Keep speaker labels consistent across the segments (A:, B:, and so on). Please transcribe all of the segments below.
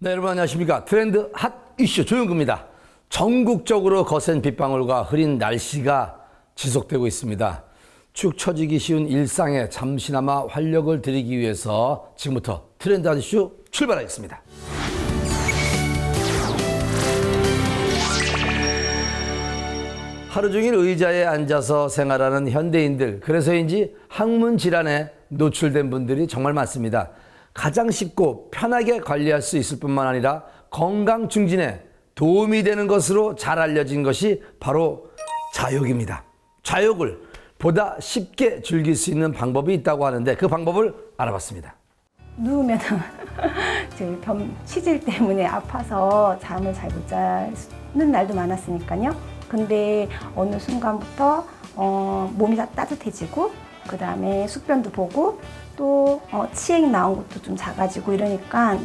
A: 네, 여러분 안녕하십니까. 트렌드 핫 이슈 조영구입니다. 전국적으로 거센 빗방울과 흐린 날씨가 지속되고 있습니다. 축 처지기 쉬운 일상에 잠시나마 활력을 드리기 위해서 지금부터 트렌드 핫 이슈 출발하겠습니다. 하루 종일 의자에 앉아서 생활하는 현대인들, 그래서인지 항문 질환에 노출된 분들이 정말 많습니다. 가장 쉽고 편하게 관리할 수 있을 뿐만 아니라 건강 증진에 도움이 되는 것으로 잘 알려진 것이 바로 좌욕입니다. 좌욕을 보다 쉽게 즐길 수 있는 방법이 있다고 하는데 그 방법을 알아봤습니다.
B: 누우면 치질 때문에 아파서 잠을 잘 못 자는 날도 많았으니까요. 근데 어느 순간부터 몸이 다 따뜻해지고 그 다음에 숙변도 보고 또 치액 나온 것도 좀 작아지고 이러니까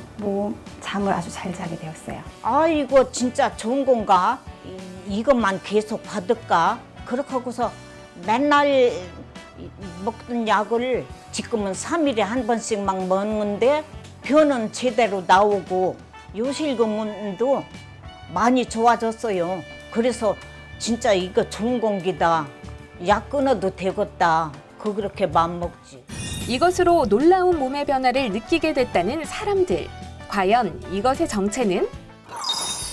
B: 잠을 아주 잘 자게 되었어요.
C: 아, 이거 진짜 좋은 건가? 이것만 계속 받을까? 그렇게 하고서 맨날 먹던 약을 지금은 3일에 한 번씩 막 먹는데 변은 제대로 나오고 요실금도 많이 좋아졌어요. 그래서 진짜 이거 좋은 공기다. 약 끊어도 되겠다. 그렇게 맘먹지.
D: 이것으로 놀라운 몸의 변화를 느끼게 됐다는 사람들. 과연 이것의 정체는?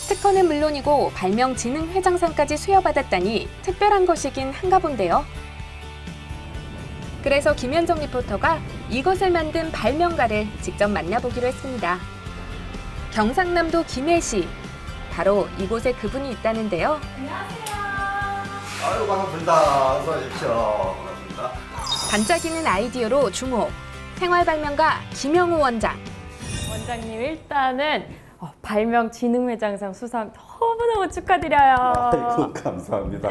D: 특허는 물론이고 발명진흥회장상까지 수여받았다니 특별한 것이긴 한가 본데요. 그래서 김현정 리포터가 이것을 만든 발명가를 직접 만나보기로 했습니다. 경상남도 김해시. 바로 이곳에 그분이 있다는데요.
E: 아유, 반갑습니다. 어서 오십시오. 반갑습니다.
D: 반짝이는 아이디어로 주목. 생활발명가 김영우 원장.
F: 원장님 일단은 발명진흥회장상 수상 너무너무 축하드려요.
E: 아이고, 감사합니다.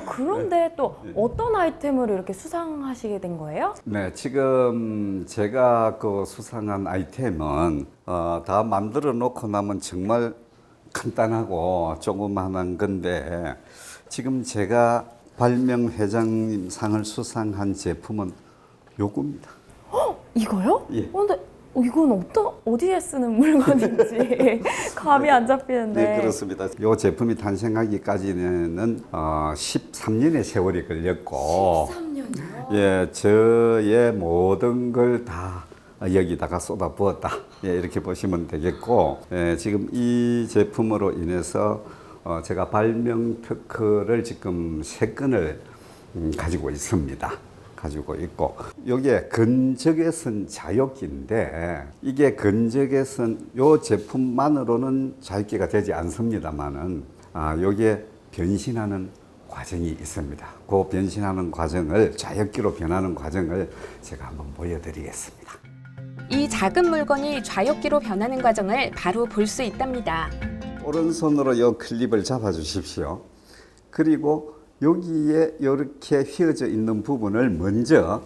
F: 그런데 또 어떤 아이템으로 이렇게 수상하시게 된 거예요?
E: 네, 지금 제가 그 수상한 아이템은 다 만들어 놓고 나면 정말 간단하고 조그만한 건데 지금 제가 발명회장님 상을 수상한 제품은 요겁니다.
F: 이거요?
E: 예.
F: 근데 이건 어디에 쓰는 물건인지 감이 안 잡히는데.
E: 네, 그렇습니다. 이 제품이 탄생하기까지는 13년의 세월이 걸렸고
F: 13년이요?
E: 예, 저의 모든 걸 다 여기다가 쏟아부었다. 예, 이렇게 보시면 되겠고, 예, 지금 이 제품으로 인해서 제가 발명 특허를 지금 3건을 가지고 있습니다. 가지고 있고, 요게 건적외선 자욕기인데, 이게 건적외선 요 제품만으로는 자욕기가 되지 않습니다만은, 요게 변신하는 과정이 있습니다. 그 변신하는 과정을, 자욕기로 변하는 과정을 제가 한번 보여드리겠습니다.
D: 이 작은 물건이 좌욕기로 변하는 과정을 바로 볼 수 있답니다.
E: 오른손으로 이 클립을 잡아 주십시오. 그리고 여기에 이렇게 휘어져 있는 부분을 먼저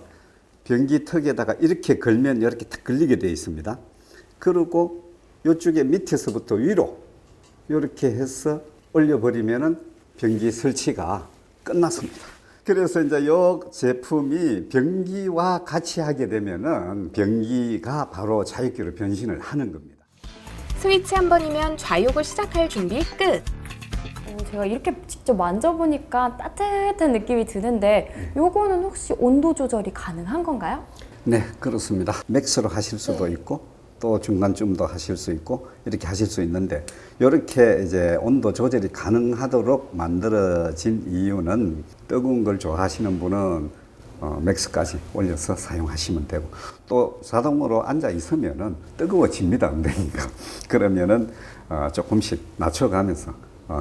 E: 변기턱에다가 이렇게 걸면 이렇게 탁 걸리게 되어 있습니다. 그리고 이쪽에 밑에서부터 위로 이렇게 해서 올려버리면은 변기 설치가 끝났습니다. 그래서 이제 이 제품이 변기와 같이 하게 되면은 변기가 바로 자욕기로 변신을 하는 겁니다.
D: 스위치 한 번이면 좌욕을 시작할 준비 끝.
F: 제가 이렇게 직접 만져보니까 따뜻한 느낌이 드는데 요거는 혹시 온도 조절이 가능한 건가요?
E: 네, 그렇습니다. 맥스로 하실 수도 있고 또 중간쯤도 하실 수 있고 이렇게 하실 수 있는데 이렇게 이제 온도 조절이 가능하도록 만들어진 이유는 뜨거운 걸 좋아하시는 분은 맥스까지 올려서 사용하시면 되고 또 자동으로 앉아 있으면은 뜨거워집니다, 엉덩이가. 그러면은 조금씩 낮춰가면서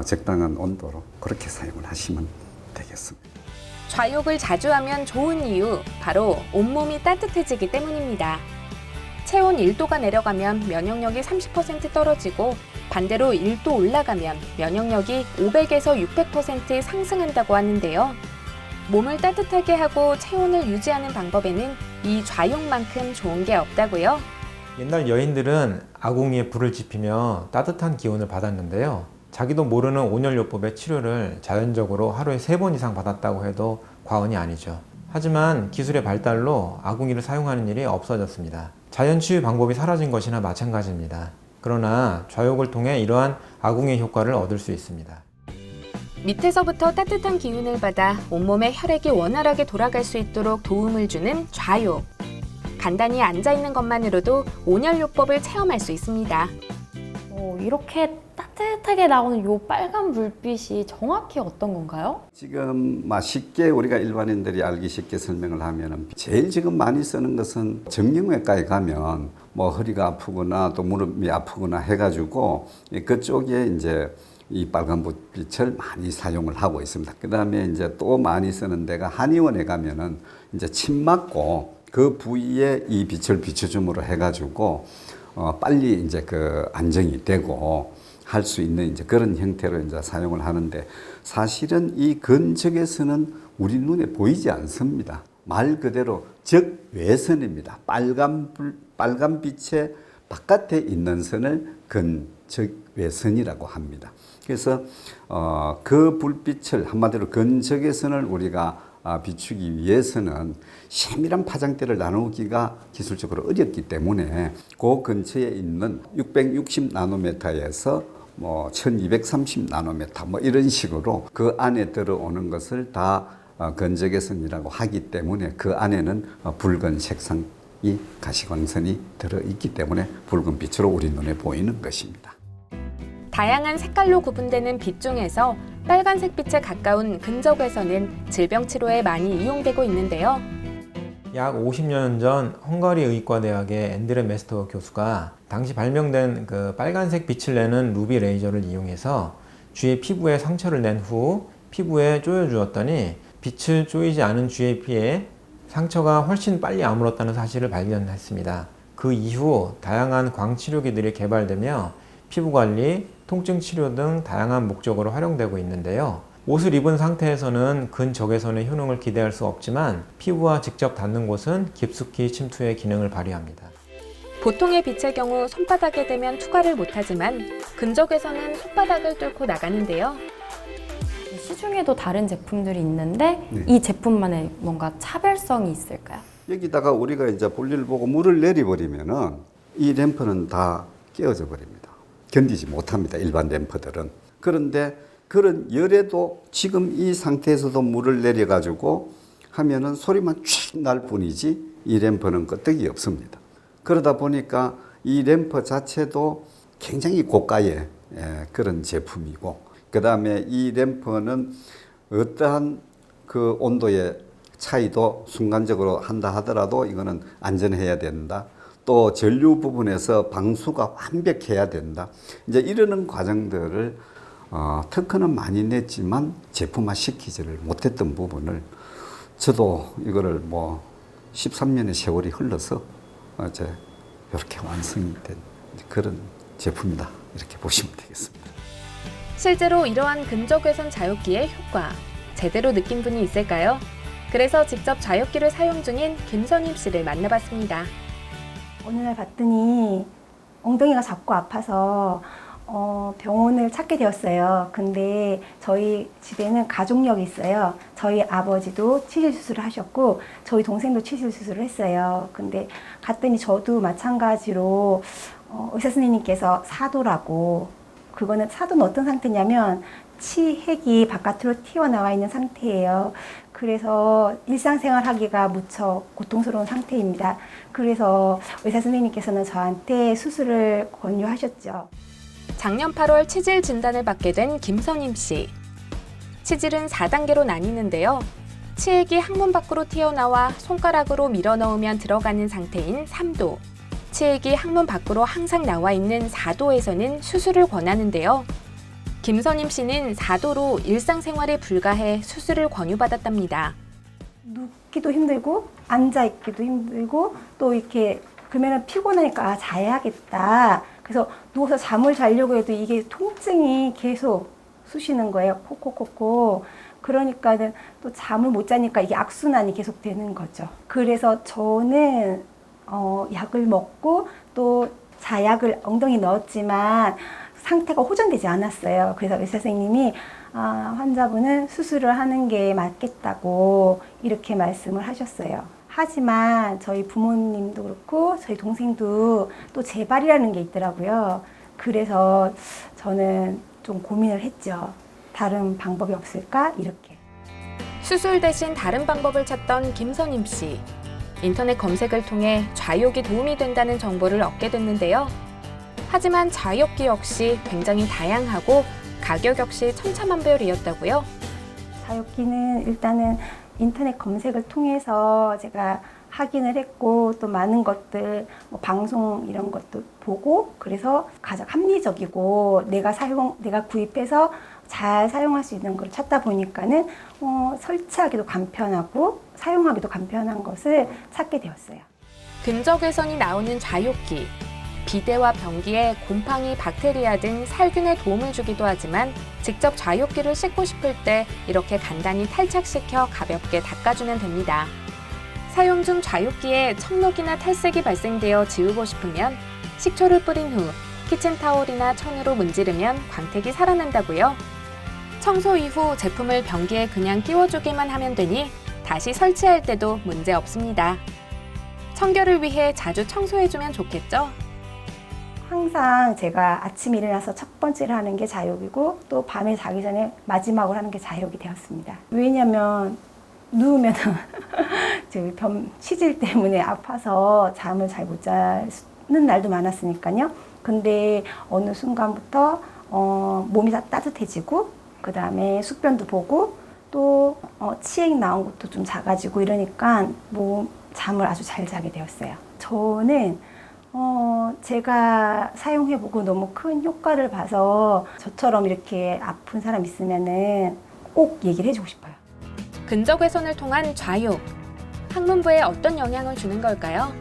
E: 적당한 온도로 그렇게 사용을 하시면 되겠습니다.
D: 좌욕을 자주 하면 좋은 이유, 바로 온몸이 따뜻해지기 때문입니다. 체온 1도가 내려가면 면역력이 30% 떨어지고 반대로 1도 올라가면 면역력이 500에서 600% 상승한다고 하는데요. 몸을 따뜻하게 하고 체온을 유지하는 방법에는 이 좌욕만큼 좋은 게 없다고요.
G: 옛날 여인들은 아궁이에 불을 지피며 따뜻한 기운을 받았는데요. 자기도 모르는 온열요법의 치료를 자연적으로 하루에 3번 이상 받았다고 해도 과언이 아니죠. 하지만 기술의 발달로 아궁이를 사용하는 일이 없어졌습니다. 자연치유 방법이 사라진 것이나 마찬가지입니다. 그러나 좌욕을 통해 이러한 아궁이의 효과를 얻을 수 있습니다.
D: 밑에서부터 따뜻한 기운을 받아 온몸의 혈액이 원활하게 돌아갈 수 있도록 도움을 주는 좌욕. 간단히 앉아있는 것만으로도 온열요법을 체험할 수 있습니다.
F: 이렇게 따뜻하게 나오는 요 빨간 불빛이 정확히 어떤 건가요?
E: 지금 쉽게 우리가 일반인들이 알기 쉽게 설명을 하면은 제일 지금 많이 쓰는 것은 정형외과에 가면 뭐 허리가 아프거나 또 무릎이 아프거나 해가지고 그쪽에 이제 이 빨간 불빛을 많이 사용을 하고 있습니다. 그 다음에 이제 또 많이 쓰는 데가 한의원에 가면은 이제 침 맞고 그 부위에 이 빛을 비춰줌으로 해가지고 빨리 이제 안정이 되고 할 수 있는 이제 그런 형태로 이제 사용을 하는데, 사실은 이 근적에서는 우리 눈에 보이지 않습니다. 말 그대로 적외선입니다. 빨간 빛의 바깥에 있는 선을 근적외선이라고 합니다. 그래서 그 불빛을 한마디로 근적외선을 우리가 비추기 위해서는 세밀한 파장대를 나누기가 기술적으로 어렵기 때문에 그 근처에 있는 660 나노미터에서 1230 나노미터 이런 식으로 그 안에 들어오는 것을 다 근적외선이라고 하기 때문에 그 안에는 붉은 색상이 가시광선이 들어있기 때문에 붉은 빛으로 우리 눈에 보이는 것입니다.
D: 다양한 색깔로 구분되는 빛 중에서 빨간색 빛에 가까운 근적외선은 질병 치료에 많이 이용되고 있는데요.
G: 약 50년 전 헝가리 의과대학의 앤드레 메스터 교수가 당시 발명된 그 빨간색 빛을 내는 루비 레이저를 이용해서 쥐의 피부에 상처를 낸 후 피부에 쪼여주었더니 빛을 쪼이지 않은 쥐의 피에 상처가 훨씬 빨리 아물었다는 사실을 발견했습니다. 그 이후 다양한 광치료기들이 개발되며 피부관리, 통증 치료 등 다양한 목적으로 활용되고 있는데요. 옷을 입은 상태에서는 근적외선의 효능을 기대할 수 없지만 피부와 직접 닿는 곳은 깊숙이 침투의 기능을 발휘합니다.
D: 보통의 빛의 경우 손바닥에 대면 투과를 못하지만 근적외선은 손바닥을 뚫고 나가는데요.
F: 시중에도 다른 제품들이 있는데
E: 네.
F: 이 제품만의 뭔가 차별성이 있을까요?
E: 여기다가 우리가 이제 볼일을 보고 물을 내려버리면은 이 램프는 다 깨어져 버립니다. 견디지 못합니다. 일반 램프들은. 그런데 그런 열에도 지금 이 상태에서도 물을 내려가지고 하면은 소리만 쫙 날 뿐이지 이 램프는 끄떡이 없습니다. 그러다 보니까 이 램프 자체도 굉장히 고가의 그런 제품이고, 그 다음에 이 램프는 어떠한 그 온도의 차이도 순간적으로 한다 하더라도 이거는 안전해야 된다. 또 전류 부분에서 방수가 완벽해야 된다. 이제 이러는 과정들을 특허는 많이 냈지만 제품화 시키지를 못했던 부분을 저도 이거를 13년의 세월이 흘러서 이제 이렇게 완성이 된 그런 제품이다. 이렇게 보시면 되겠습니다.
D: 실제로 이러한 근적외선 좌욕기의 효과 제대로 느낀 분이 있을까요? 그래서 직접 좌욕기를 사용 중인 김선임 씨를 만나봤습니다.
B: 어느 날 봤더니 엉덩이가 자꾸 아파서 병원을 찾게 되었어요. 근데 저희 집에는 가족력이 있어요. 저희 아버지도 치질 수술을 하셨고 저희 동생도 치질 수술을 했어요. 근데 갔더니 저도 마찬가지로 의사 선생님께서 사도라고, 그거는 사도는 어떤 상태냐면 치핵이 바깥으로 튀어나와 있는 상태예요. 그래서 일상생활 하기가 무척 고통스러운 상태입니다. 그래서 의사 선생님께서는 저한테 수술을 권유하셨죠.
D: 작년 8월 치질 진단을 받게 된 김선임 씨. 치질은 4단계로 나뉘는데요. 치액이 항문 밖으로 튀어나와 손가락으로 밀어 넣으면 들어가는 상태인 3도, 치액이 항문 밖으로 항상 나와 있는 4도에서는 수술을 권하는데요. 김선임 씨는 4도로 일상생활에 불과해 수술을 권유받았답니다.
B: 눕기도 힘들고 앉아있기도 힘들고 또 이렇게 그러면 피곤하니까 자야겠다. 그래서 누워서 잠을 자려고 해도 이게 통증이 계속 쑤시는 거예요. 콕콕콕콕. 그러니까는 또 잠을 못 자니까 이게 악순환이 계속 되는 거죠. 그래서 저는 약을 먹고 또 자약을 엉덩이 넣었지만 상태가 호전되지 않았어요. 그래서 의사 선생님이 환자분은 수술을 하는 게 맞겠다고 이렇게 말씀을 하셨어요. 하지만 저희 부모님도 그렇고 저희 동생도 또 재발이라는 게 있더라고요. 그래서 저는 좀 고민을 했죠. 다른 방법이 없을까? 이렇게.
D: 수술 대신 다른 방법을 찾던 김선임 씨. 인터넷 검색을 통해 좌욕이 도움이 된다는 정보를 얻게 됐는데요. 하지만 좌욕기 역시 굉장히 다양하고 가격 역시 천차만별이었다고요.
B: 좌욕기는 일단은 인터넷 검색을 통해서 제가 확인을 했고 또 많은 것들 뭐 방송 이런 것도 보고 그래서 가장 합리적이고 내가 구입해서 잘 사용할 수 있는 걸 찾다 보니까는 설치하기도 간편하고 사용하기도 간편한 것을 찾게 되었어요.
D: 근적 외선이 나오는 좌욕기. 비대와 변기에 곰팡이, 박테리아 등 살균에 도움을 주기도 하지만 직접 좌욕기를 씻고 싶을 때 이렇게 간단히 탈착시켜 가볍게 닦아주면 됩니다. 사용 중 좌욕기에 청록이나 탈색이 발생되어 지우고 싶으면 식초를 뿌린 후 키친타올이나 천으로 문지르면 광택이 살아난다고요. 청소 이후 제품을 변기에 그냥 끼워주기만 하면 되니 다시 설치할 때도 문제 없습니다. 청결을 위해 자주 청소해주면 좋겠죠?
B: 항상 제가 아침에 일어나서 첫 번째로 하는 게 좌욕이고 또 밤에 자기 전에 마지막으로 하는 게 좌욕이 되었습니다. 왜냐면 누우면 치질 때문에 아파서 잠을 잘 못 자는 날도 많았으니까요. 근데 어느 순간부터 몸이 다 따뜻해지고 그 다음에 숙변도 보고 또 치액 나온 것도 좀 작아지고 이러니까 잠을 아주 잘 자게 되었어요. 저는 제가 사용해보고 너무 큰 효과를 봐서 저처럼 이렇게 아픈 사람 있으면은 꼭 얘기를 해주고 싶어요.
D: 근적 외선을 통한 좌욕. 항문부에 어떤 영향을 주는 걸까요?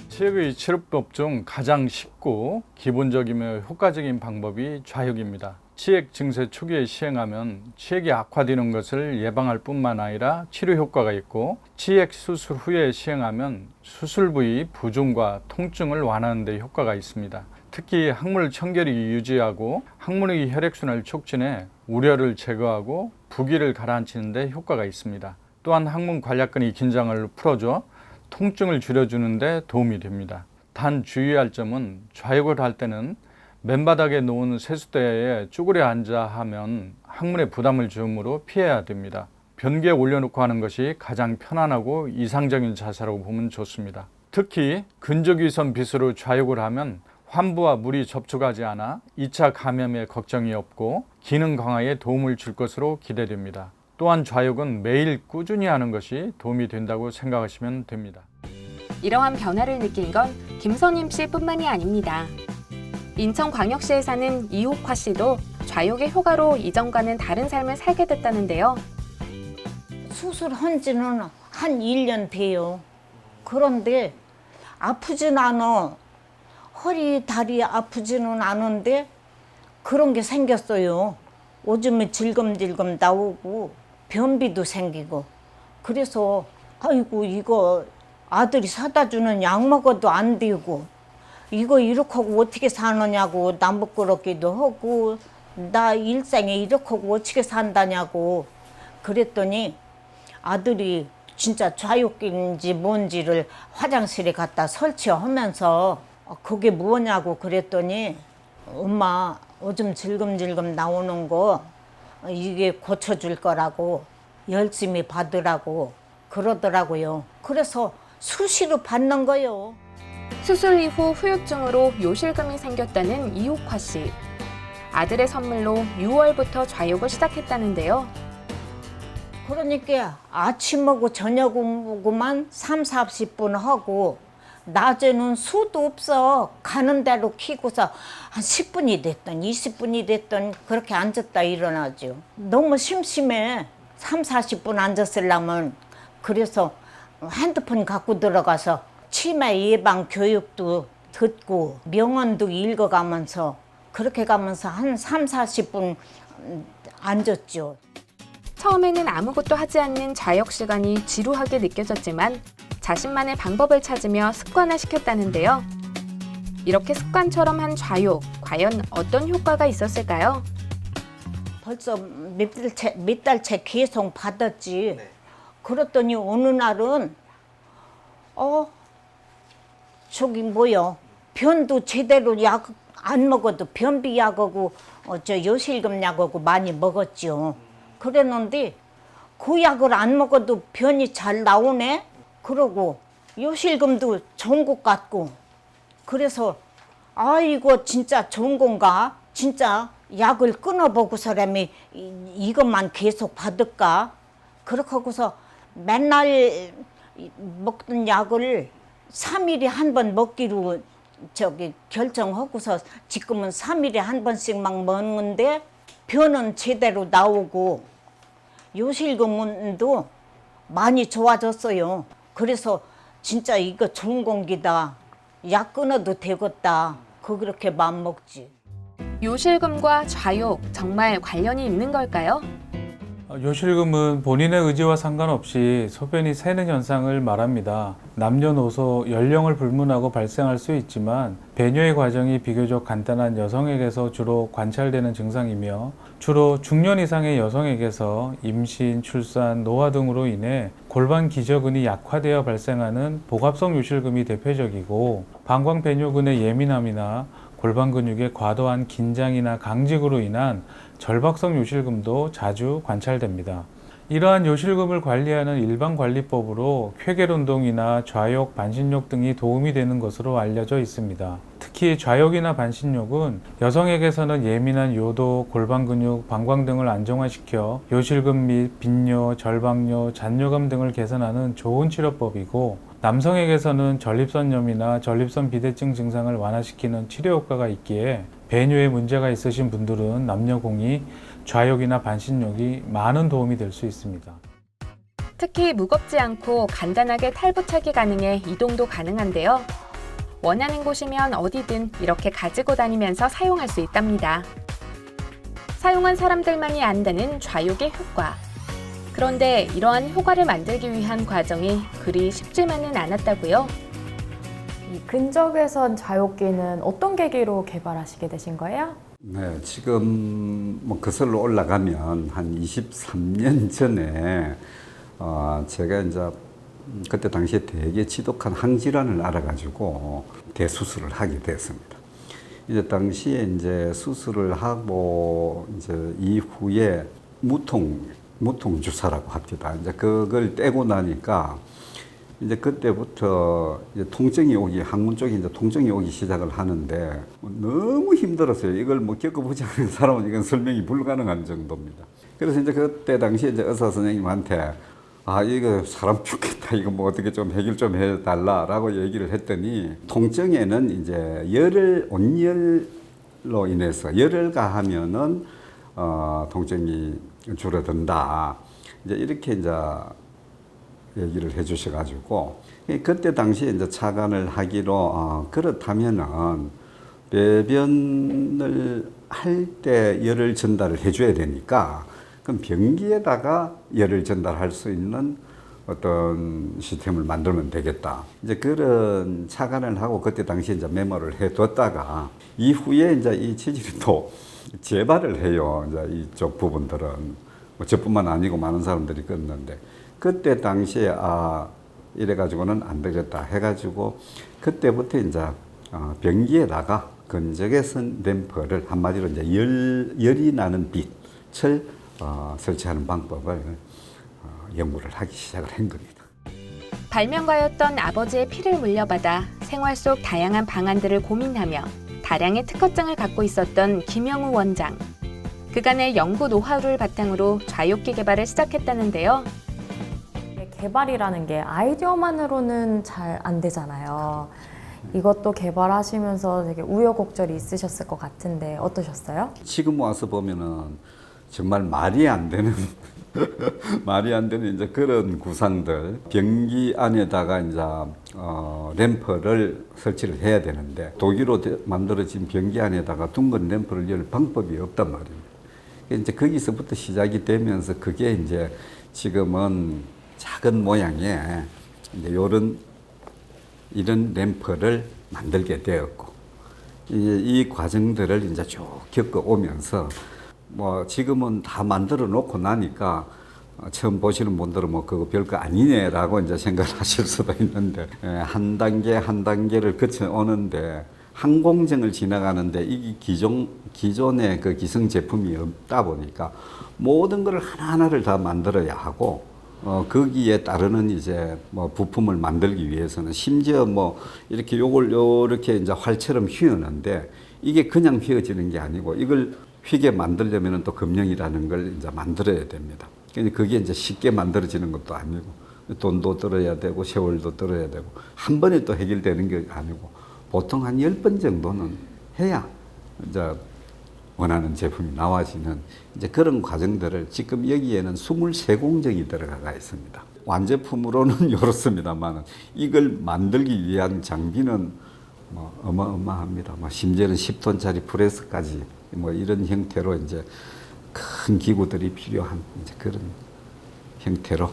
H: 치액의 치료법 중 가장 쉽고 기본적이며 효과적인 방법이 좌욕입니다. 치액 증세 초기에 시행하면 치액이 악화되는 것을 예방할 뿐만 아니라 치료 효과가 있고 치액 수술 후에 시행하면 수술 부위 부종과 통증을 완화하는 데 효과가 있습니다. 특히 항문을 청결히 유지하고 항문의 혈액순환을 촉진해 우려를 제거하고 부기를 가라앉히는 데 효과가 있습니다. 또한 항문 관략근의 긴장을 풀어줘 통증을 줄여주는 데 도움이 됩니다. 단 주의할 점은 좌욕을 할 때는 맨바닥에 놓은 세수대에 쭈그려 앉아 하면 항문에 부담을 주므로 피해야 됩니다. 변기에 올려놓고 하는 것이 가장 편안하고 이상적인 자세라고 보면 좋습니다. 특히 근적위선 빗으로 좌욕을 하면 환부와 물이 접촉하지 않아 2차 감염에 걱정이 없고 기능 강화에 도움을 줄 것으로 기대됩니다. 또한 좌욕은 매일 꾸준히 하는 것이 도움이 된다고 생각하시면 됩니다.
D: 이러한 변화를 느낀 건 김선임 씨뿐만이 아닙니다. 인천광역시에 사는 이옥화 씨도 좌욕의 효과로 이전과는 다른 삶을 살게 됐다는데요.
C: 수술한 지는 한 1년 돼요. 그런데 아프진 않아. 허리, 다리 아프지는 않은데 그런 게 생겼어요. 오줌이 질금질금 나오고 변비도 생기고. 그래서 아이고 이거 아들이 사다 주는 약 먹어도 안 되고 이거 이렇게 하고 어떻게 사느냐고 남 부끄럽기도 하고 나 일상에 이렇게 하고 어떻게 산다냐고 그랬더니 아들이 진짜 좌욕기인지 뭔지를 화장실에 갖다 설치하면서 그게 뭐냐고 그랬더니 엄마 오줌 질금질금 나오는 거 이게 고쳐줄 거라고 열심히 받으라고 그러더라고요. 그래서 수시로 받는 거요.
D: 수술 이후 후유증으로 요실금이 생겼다는 이옥화 씨. 아들의 선물로 6월부터 좌욕을 시작했다는데요.
C: 그러니까 아침하고 저녁하고만 3, 40분 하고 낮에는 수도 없어. 가는 대로 키고서 한 10분이 됐든 20분이 됐든 그렇게 앉았다 일어나죠. 너무 심심해. 3, 40분 앉았으려면. 그래서 핸드폰 갖고 들어가서 치매 예방 교육도 듣고 명언도 읽어가면서 그렇게 가면서 한 3, 40분 앉았죠.
D: 처음에는 아무것도 하지 않는 좌욕 시간이 지루하게 느껴졌지만 자신만의 방법을 찾으며 습관화시켰다는데요. 이렇게 습관처럼 한 좌욕, 과연 어떤 효과가 있었을까요?
C: 벌써 몇 달째 계속 받았지. 그랬더니 어느 날은 저기 뭐요? 변도 제대로 약 안 먹어도 변비 약하고 저 요실금 약하고 많이 먹었죠. 그랬는데 그 약을 안 먹어도 변이 잘 나오네. 그러고 요실금도 좋은 것 같고. 그래서 이거 진짜 좋은 건가? 진짜 약을 끊어보고 사람이 이것만 계속 받을까? 그렇게 하고서 맨날 먹던 약을 3일에 한 번 먹기로 결정하고서 지금은 3일에 한 번씩만 먹는데 변은 제대로 나오고 요실금도 많이 좋아졌어요. 그래서 진짜 이거 좋은 공기다. 약 끊어도 되겠다. 그렇게 마음 먹지.
D: 요실금과 좌욕 정말 관련이 있는 걸까요?
I: 요실금은 본인의 의지와 상관없이 소변이 새는 현상을 말합니다. 남녀노소, 연령을 불문하고 발생할 수 있지만 배뇨의 과정이 비교적 간단한 여성에게서 주로 관찰되는 증상이며 주로 중년 이상의 여성에게서 임신, 출산, 노화 등으로 인해 골반 기저근이 약화되어 발생하는 복압성 요실금이 대표적이고 방광배뇨근의 예민함이나 골반 근육의 과도한 긴장이나 강직으로 인한 절박성 요실금도 자주 관찰됩니다. 이러한 요실금을 관리하는 일반관리법으로 쾌결운동이나 좌욕, 반신욕 등이 도움이 되는 것으로 알려져 있습니다. 특히 좌욕이나 반신욕은 여성에게서는 예민한 요도, 골반 근육, 방광 등을 안정화시켜 요실금 및 빈뇨, 절박뇨, 잔뇨감 등을 개선하는 좋은 치료법이고 남성에게서는 전립선염이나 전립선 비대증 증상을 완화시키는 치료 효과가 있기에 배뇨에 문제가 있으신 분들은 남녀공이 좌욕이나 반신욕이 많은 도움이 될 수 있습니다.
D: 특히 무겁지 않고 간단하게 탈부착이 가능해 이동도 가능한데요. 원하는 곳이면 어디든 이렇게 가지고 다니면서 사용할 수 있답니다. 사용한 사람들만이 안다는 좌욕의 효과. 그런데 이러한 효과를 만들기 위한 과정이 그리 쉽지만은 않았다고요?
F: 이 근적외선 좌욕기는 어떤 계기로 개발하시게 되신 거예요?
E: 네, 지금 뭐 거슬러 올라가면 한 23년 전에 제가 이제 그때 당시에 되게 지독한 항질환을 알아가지고 대수술을 하게 됐습니다. 이제 당시에 이제 수술을 하고 이제 이후에 무통 주사라고 합니다. 이제 그걸 떼고 나니까 이제 그때부터 이제 통증이 오기, 항문 쪽에 이제 통증이 오기 시작을 하는데 너무 힘들었어요. 이걸 뭐 겪어보지 않은 사람은 이건 설명이 불가능한 정도입니다. 그래서 이제 그때 당시에 이제 의사 선생님한테 이거 사람 죽겠다. 이거 뭐 어떻게 좀 해결 좀 해달라라고 얘기를 했더니 통증에는 이제 온열로 인해서 열을 가하면은 통증이 줄어든다. 이제 이렇게 이제 얘기를 해 주셔가지고 그때 당시에 이제 차관을 하기로 그렇다면은 배변을 할 때 열을 전달을 해줘야 되니까 그럼 변기에다가 열을 전달할 수 있는 어떤 시스템을 만들면 되겠다. 이제 그런 차관을 하고 그때 당시에 이제 메모를 해뒀다가 이후에 이제 이 체질이 또 재발을 해요. 이제 이쪽 부분들은 뭐 저뿐만 아니고 많은 사람들이 끊는데 그때 당시에 이래가지고는 안 되겠다 해가지고 그때부터 이제 변기에다가 건적외선 램프를 한마디로 이제 열이 나는 빛을 설치하는 방법을 연구를 하기 시작을 한 겁니다.
D: 발명가였던 아버지의 피를 물려받아 생활 속 다양한 방안들을 고민하며 다량의 특허증을 갖고 있었던 김영우 원장. 그간의 연구 노하우를 바탕으로 좌욕기 개발을 시작했다는데요.
F: 개발이라는 게 아이디어만으로는 잘 안 되잖아요. 이것도 개발하시면서 되게 우여곡절이 있으셨을 것 같은데 어떠셨어요?
E: 지금 와서 보면은 정말 말이 안 되는 말이 안 되는 이제 그런 구상들 변기 안에다가 이제 램프를 설치를 해야 되는데 독일로 만들어진 변기 안에다가 둥근 램프를 열 방법이 없단 말입니다. 이제 거기서부터 시작이 되면서 그게 이제 지금은 작은 모양의 이제 이런 램프를 만들게 되었고 이 과정들을 이제 쭉 겪어오면서 뭐 지금은 다 만들어 놓고 나니까 처음 보시는 분들은 뭐 그거 별거 아니네라고 이제 생각하실 수도 있는데 한 단계 한 단계를 거쳐 오는데 항공정을 지나가는데 이 기존의 그 기성 제품이 없다 보니까 모든 걸 하나하나를 다 만들어야 하고 거기에 따르는 이제 뭐 부품을 만들기 위해서는 심지어 뭐 이렇게 요렇게 이제 활처럼 휘었는데 이게 그냥 휘어지는 게 아니고 이걸 휘게 만들려면 또 금형이라는 걸 이제 만들어야 됩니다. 그러니까 그게 이제 쉽게 만들어지는 것도 아니고 돈도 들어야 되고 세월도 들어야 되고 한 번에 또 해결되는 게 아니고 보통 한 10번 정도는 해야 이제 원하는 제품이 나와지는 이제 그런 과정들을 지금 여기에는 23공정이 들어가 있습니다. 완제품으로는 이렇습니다만 이걸 만들기 위한 장비는 뭐 어마어마합니다. 뭐 심지어는 10톤짜리 프레스까지 뭐 이런 형태로 이제 큰 기구들이 필요한 이제 그런 형태로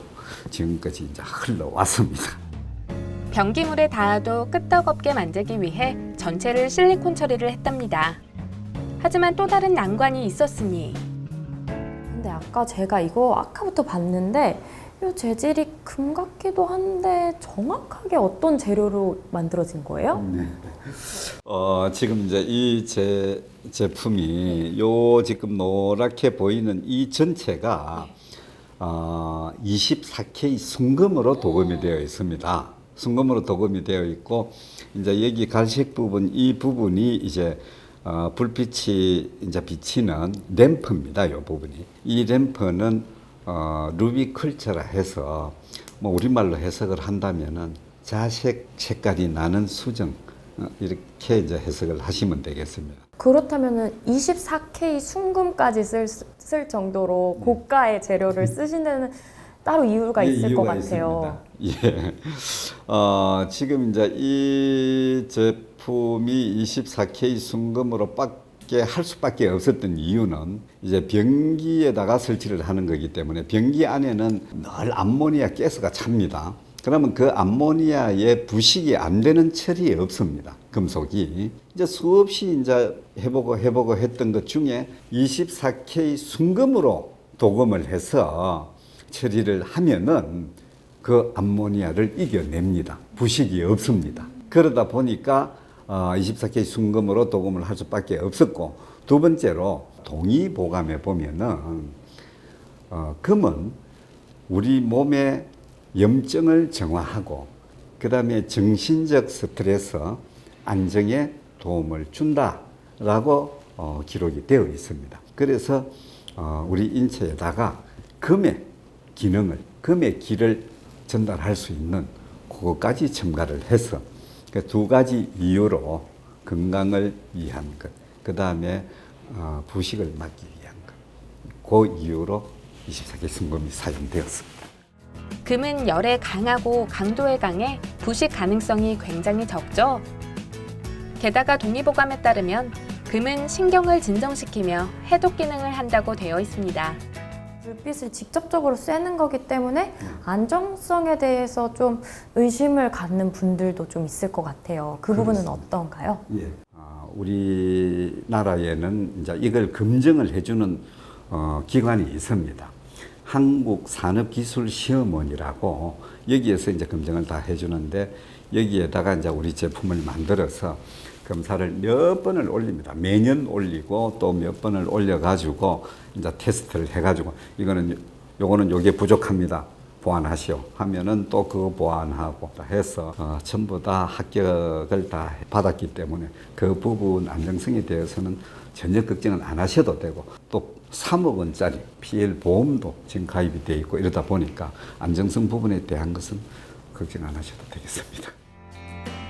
E: 지금까지 이제 흘러왔습니다.
D: 변기물에 닿아도 끄떡없게 만들기 위해 전체를 실리콘 처리를 했답니다. 하지만 또 다른 난관이 있었으니
F: 근데 아까 제가 이거 아까부터 봤는데 이 재질이 금 같기도 한데 정확하게 어떤 재료로 만들어진 거예요?
E: 네. 지금 이제 이 제품이 요 지금 노랗게 보이는 이 전체가 24K 순금으로 도금이 되어 있습니다. 순금으로 도금이 되어 있고 이제 여기 갈색 부분 이 부분이 이제 불빛이 이제 비치는 램프입니다. 이 부분이 이 램프는 루비 컬처라 해서 뭐 우리말로 해석을 한다면은 자색 색깔이 나는 수정 이렇게 이제 해석을 하시면 되겠습니다.
F: 그렇다면은 24K 순금까지 쓸 정도로 고가의 재료를 쓰신 데는 따로 이유가 있을 것 같아요.
E: 있습니다. 예. 지금 이제 이 제품이 24K 순금으로 밖에 할 수밖에 없었던 이유는 이제 변기에다가 설치를 하는 거기 때문에 변기 안에는 늘 암모니아 가스가 찹니다. 그러면 그 암모니아에 부식이 안 되는 철이 없습니다. 금속이. 이제 수없이 이제 해보고 했던 것 중에 24K 순금으로 도금을 해서 처리를 하면은 그 암모니아를 이겨냅니다. 부식이 없습니다. 그러다 보니까 24K 순금으로 도금을 할 수밖에 없었고 두 번째로 동의보감에 보면은 금은 우리 몸의 염증을 정화하고 그 다음에 정신적 스트레스 안정에 도움을 준다라고 기록이 되어 있습니다. 그래서 우리 인체에다가 금의 기능을, 금의 기를 전달할 수 있는 그것까지 첨가를 해서 그 두 가지 이유로 건강을 위한 것, 그 다음에 부식을 막기 위한 것, 그 이유로 24K 순금이 사용되었습니다.
D: 금은 열에 강하고 강도에 강해 부식 가능성이 굉장히 적죠. 게다가 동의보감에 따르면 금은 신경을 진정시키며 해독 기능을 한다고 되어 있습니다.
F: 불빛을 직접적으로 쐬는 거기 때문에 안정성에 대해서 좀 의심을 갖는 분들도 좀 있을 것 같아요. 그 부분은 어떤가요?
E: 예. 우리나라에는 이제 이걸 검증을 해주는 기관이 있습니다. 한국산업기술시험원이라고 여기에서 이제 검증을 다 해주는데 여기에다가 이제 우리 제품을 만들어서 검사를 몇 번을 올립니다. 매년 올리고 또 몇 번을 올려가지고 이제 테스트를 해가지고 요거는 요게 부족합니다. 보완하시오 하면은 또 그거 보완하고 해서 전부 다 합격을 다 받았기 때문에 그 부분 안정성에 대해서는 전혀 걱정은 안 하셔도 되고 또 3억 원짜리 PL 보험도 지금 가입이 되어 있고 이러다 보니까 안정성 부분에 대한 것은 걱정 안 하셔도 되겠습니다.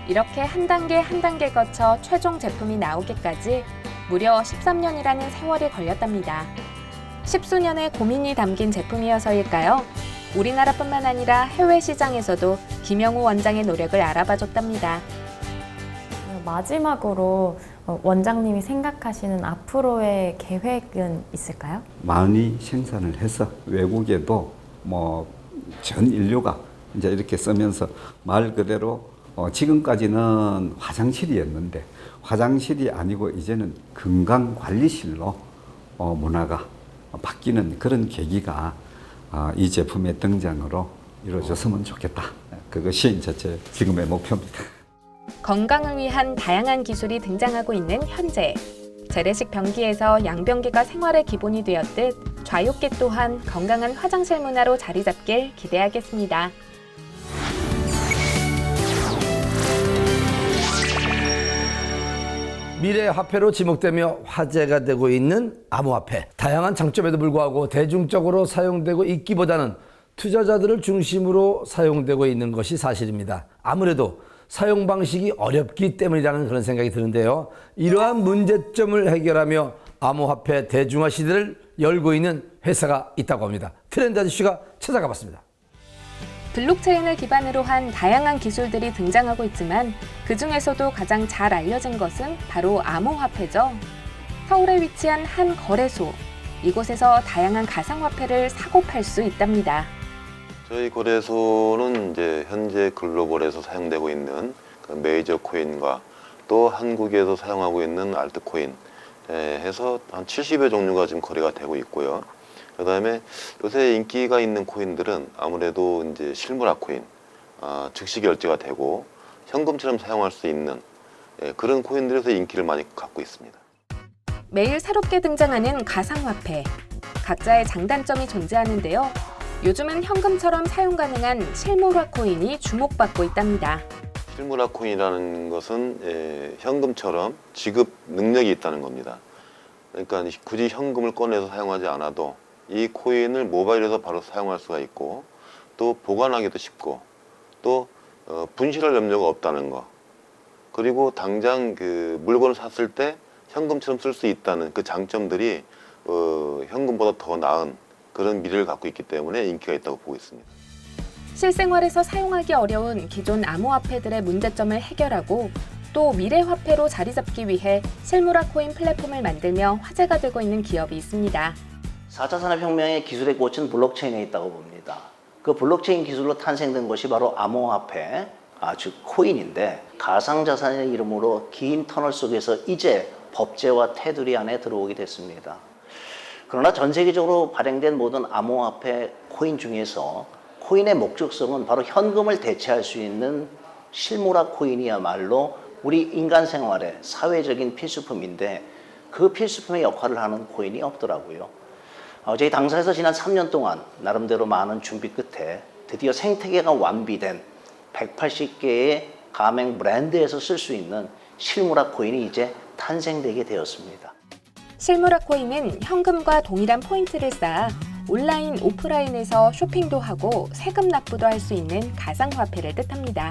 D: 이렇게 한 단계 한 단계 거쳐 최종 제품이 나오기까지 무려 13년이라는 세월이 걸렸답니다. 십수년의 고민이 담긴 제품이어서일까요? 우리나라뿐만 아니라 해외 시장에서도 김영우 원장의 노력을 알아봐줬답니다.
F: 마지막으로 원장님이 생각하시는 앞으로의 계획은 있을까요?
E: 많이 생산을 해서 외국에도 뭐 전 인류가 이제 이렇게 쓰면서 말 그대로 지금까지는 화장실이었는데 화장실이 아니고 이제는 건강관리실로 문화가 바뀌는 그런 계기가 이 제품의 등장으로 이루어졌으면 좋겠다. 그것이 이제 제 지금의 목표입니다.
D: 건강을 위한 다양한 기술이 등장하고 있는 현재. 재래식 변기에서 양변기가 생활의 기본이 되었듯 좌욕기 또한 건강한 화장실 문화로 자리 잡길 기대하겠습니다.
A: 미래 화폐로 지목되며 화제가 되고 있는 암호화폐. 다양한 장점에도 불구하고 대중적으로 사용되고 있기보다는 투자자들을 중심으로 사용되고 있는 것이 사실입니다. 아무래도 사용 방식이 어렵기 때문이라는 그런 생각이 드는데요. 이러한 문제점을 해결하며 암호화폐 대중화 시대를 열고 있는 회사가 있다고 합니다. 트렌드 아저씨가 찾아가 봤습니다.
D: 블록체인을 기반으로 한 다양한 기술들이 등장하고 있지만 그중에서도 가장 잘 알려진 것은 바로 암호화폐죠. 서울에 위치한 한 거래소. 이곳에서 다양한 가상화폐를 사고 팔 수 있답니다.
J: 저희 거래소는 이제 현재 글로벌에서 사용되고 있는 그 메이저 코인과 또 한국에서 사용하고 있는 알트코인 해서 한 70여 종류가 지금 거래가 되고 있고요. 그다음에 요새 인기가 있는 코인들은 아무래도 이제 실물화 코인, 즉시 결제가 되고 현금처럼 사용할 수 있는 그런 코인들에서 인기를 많이 갖고 있습니다.
D: 매일 새롭게 등장하는 가상화폐. 각자의 장단점이 존재하는데요. 요즘은 현금처럼 사용 가능한 실물화 코인이 주목받고 있답니다.
J: 실물화 코인이라는 것은 현금처럼 지급 능력이 있다는 겁니다. 그러니까 굳이 현금을 꺼내서 사용하지 않아도 이 코인을 모바일에서 바로 사용할 수가 있고 또 보관하기도 쉽고 또 분실할 염려가 없다는 거, 그리고 당장 그 물건을 샀을 때 현금처럼 쓸 수 있다는 그 장점들이 현금보다 더 나은 그런 미래를 갖고 있기 때문에 인기가 있다고 보고 있습니다.
D: 실생활에서 사용하기 어려운 기존 암호화폐들의 문제점을 해결하고 또 미래 화폐로 자리 잡기 위해 실물화 코인 플랫폼을 만들며 화제가 되고 있는 기업이 있습니다.
K: 4차 산업혁명의 기술의 꽃은 블록체인에 있다고 봅니다. 그 블록체인 기술로 탄생된 것이 바로 암호화폐, 즉 코인인데 가상자산의 이름으로 긴 터널 속에서 이제 법제와 테두리 안에 들어오게 됐습니다. 그러나 전 세계적으로 발행된 모든 암호화폐 코인 중에서 코인의 목적성은 바로 현금을 대체할 수 있는 실물화 코인이야말로 우리 인간 생활의 사회적인 필수품인데 그 필수품의 역할을 하는 코인이 없더라고요. 저희 당사에서 지난 3년 동안 나름대로 많은 준비 끝에 드디어 생태계가 완비된 180개의 가맹 브랜드에서 쓸 수 있는 실물화 코인이 이제 탄생되게 되었습니다.
D: 실물화 코인은 현금과 동일한 포인트를 쌓아 온라인, 오프라인에서 쇼핑도 하고 세금 납부도 할 수 있는 가상화폐를 뜻합니다.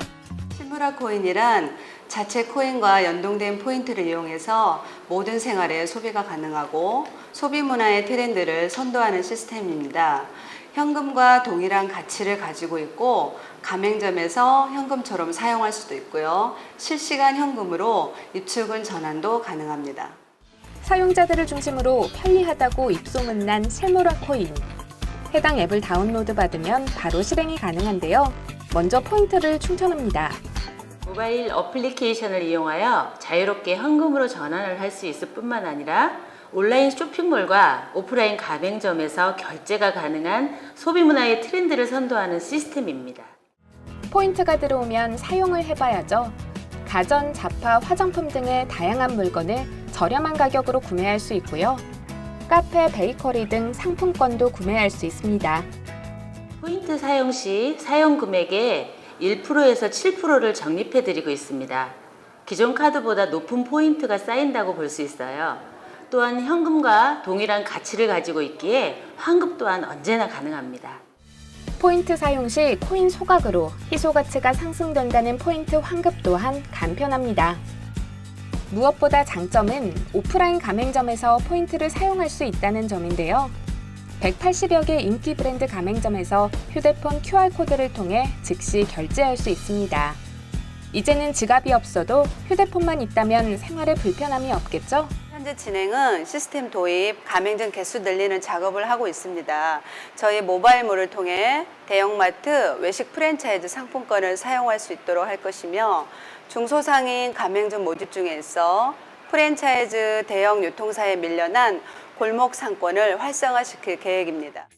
L: 실물화 코인이란 자체 코인과 연동된 포인트를 이용해서 모든 생활에 소비가 가능하고 소비 문화의 트렌드를 선도하는 시스템입니다. 현금과 동일한 가치를 가지고 있고 가맹점에서 현금처럼 사용할 수도 있고요. 실시간 현금으로 입출금 전환도 가능합니다.
D: 사용자들을 중심으로 편리하다고 입소문난 실물화 코인. 해당 앱을 다운로드 받으면 바로 실행이 가능한데요. 먼저 포인트를 충전합니다.
M: 모바일 어플리케이션을 이용하여 자유롭게 현금으로 전환을 할 수 있을 뿐만 아니라 온라인 쇼핑몰과 오프라인 가맹점에서 결제가 가능한 소비 문화의 트렌드를 선도하는 시스템입니다.
D: 포인트가 들어오면 사용을 해봐야죠. 가전, 잡화, 화장품 등의 다양한 물건을 저렴한 가격으로 구매할 수 있고요. 카페, 베이커리 등 상품권도 구매할 수 있습니다.
M: 포인트 사용 시 사용 금액의 1%에서 7%를 적립해드리고 있습니다. 기존 카드보다 높은 포인트가 쌓인다고 볼 수 있어요. 또한 현금과 동일한 가치를 가지고 있기에 환급 또한 언제나 가능합니다.
D: 포인트 사용 시 코인 소각으로 희소 가치가 상승된다는 포인트 환급 또한 간편합니다. 무엇보다 장점은 오프라인 가맹점에서 포인트를 사용할 수 있다는 점인데요. 180여 개 인기 브랜드 가맹점에서 휴대폰 QR코드를 통해 즉시 결제할 수 있습니다. 이제는 지갑이 없어도 휴대폰만 있다면 생활에 불편함이 없겠죠?
L: 현재 진행은 시스템 도입, 가맹점 개수 늘리는 작업을 하고 있습니다. 저희 모바일몰을 통해 대형마트, 외식 프랜차이즈 상품권을 사용할 수 있도록 할 것이며 중소상인 가맹점 모집 중에 있어 프랜차이즈 대형 유통사에 밀려난 골목 상권을 활성화시킬 계획입니다.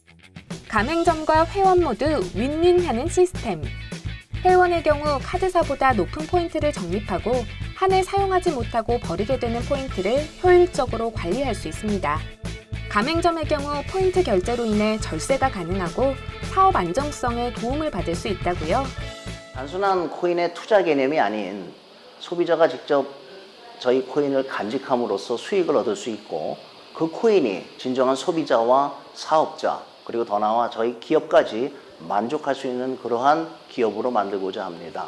D: 가맹점과 회원 모두 윈윈하는 시스템. 회원의 경우 카드사보다 높은 포인트를 적립하고 한 해 사용하지 못하고 버리게 되는 포인트를 효율적으로 관리할 수 있습니다. 가맹점의 경우 포인트 결제로 인해 절세가 가능하고 사업 안정성에 도움을 받을 수 있다고요.
K: 단순한 코인의 투자 개념이 아닌 소비자가 직접 저희 코인을 간직함으로써 수익을 얻을 수 있고 그 코인이 진정한 소비자와 사업자 그리고 더 나아가 저희 기업까지 만족할 수 있는 그러한 기업으로 만들고자 합니다.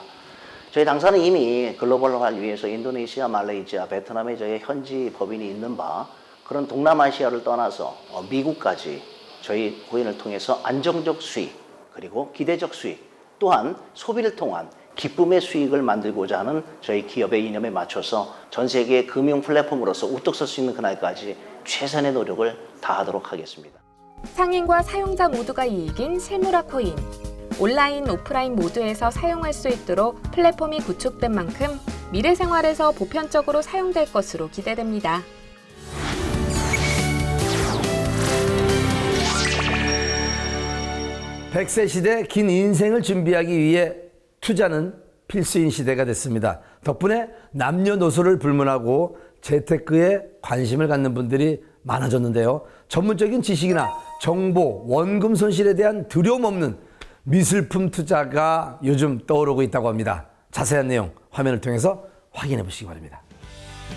K: 저희 당사는 이미 글로벌화를 위해서 인도네시아, 말레이시아, 베트남에 저희 현지 법인이 있는 바 그런 동남아시아를 떠나서 미국까지 저희 코인을 통해서 안정적 수익 그리고 기대적 수익 또한 소비를 통한 기쁨의 수익을 만들고자 하는 저희 기업의 이념에 맞춰서 전 세계 금융 플랫폼으로서 우뚝 설 수 있는 그날까지 최선의 노력을 다하도록 하겠습니다.
D: 상인과 사용자 모두가 이익인 실무라 코인. 온라인, 오프라인 모두에서 사용할 수 있도록 플랫폼이 구축된 만큼 미래 생활에서 보편적으로 사용될 것으로 기대됩니다.
A: 백세 시대 긴 인생을 준비하기 위해 투자는 필수인 시대가 됐습니다. 덕분에 남녀노소를 불문하고 재테크에 관심을 갖는 분들이 많아졌는데요. 전문적인 지식이나 정보, 원금 손실에 대한 두려움 없는 미술품 투자가 요즘 떠오르고 있다고 합니다. 자세한 내용 화면을 통해서 확인해 보시기 바랍니다.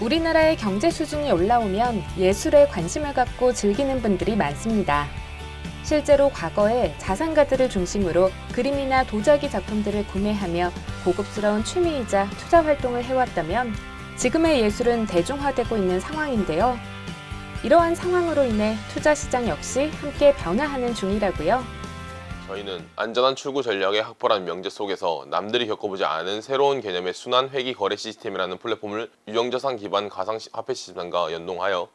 D: 우리나라의 경제 수준이 올라오면 예술에 관심을 갖고 즐기는 분들이 많습니다. 실제로 과거에 자산가들을 중심으로 그림이나 도자기 작품들을 구매하며 고급스러운 취미이자 투자 활동을 해왔다면 지금의 예술은 대중화되고 있는 상황인데요. 이러한 상황으로 인해 투자 시장 역시 함께 변화하는 중이라고요.
N: 저희는 안전한 출구 전략의 확보라는 명제 속에서 남들이 겪어보지 않은 새로운 개념의 순환 회귀 거래 시스템이라는 플랫폼을 유형자산 기반 가상화폐 시스템과 연동하여